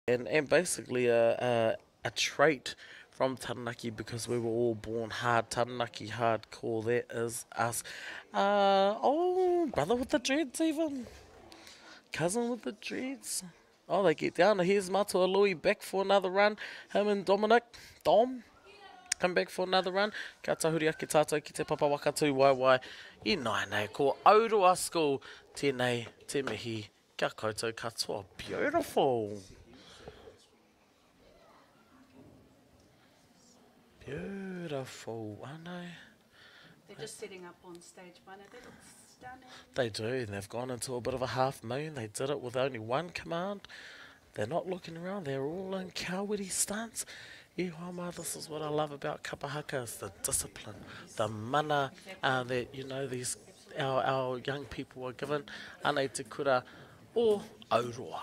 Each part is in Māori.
and basically a trait from Taranaki because we were all born hard. Taranaki hardcore, that is us. Oh, brother with the dreads, even cousin with the dreads. Oh, they get down. Here's Matua Louis back for another run. Him and Dominic, Dom, come back for another run. Ka tahuri ake tātou ki te papa waka tū waiwai. I nai nei, ko Aurua School, tēnei, te mihi, kia koutou katoa. Beautiful. Beautiful, I know. They're just setting up on stage one. They look stunning. They do, and they've gone into a bit of a half moon. They did it with only one command. They're not looking around. They're all in Kāwiri stance. Iwama, this is what I love about kapahaka, is the discipline, the mana that, you know, these our young people are given. Anei te kura o Aurua.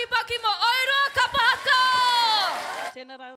paki mo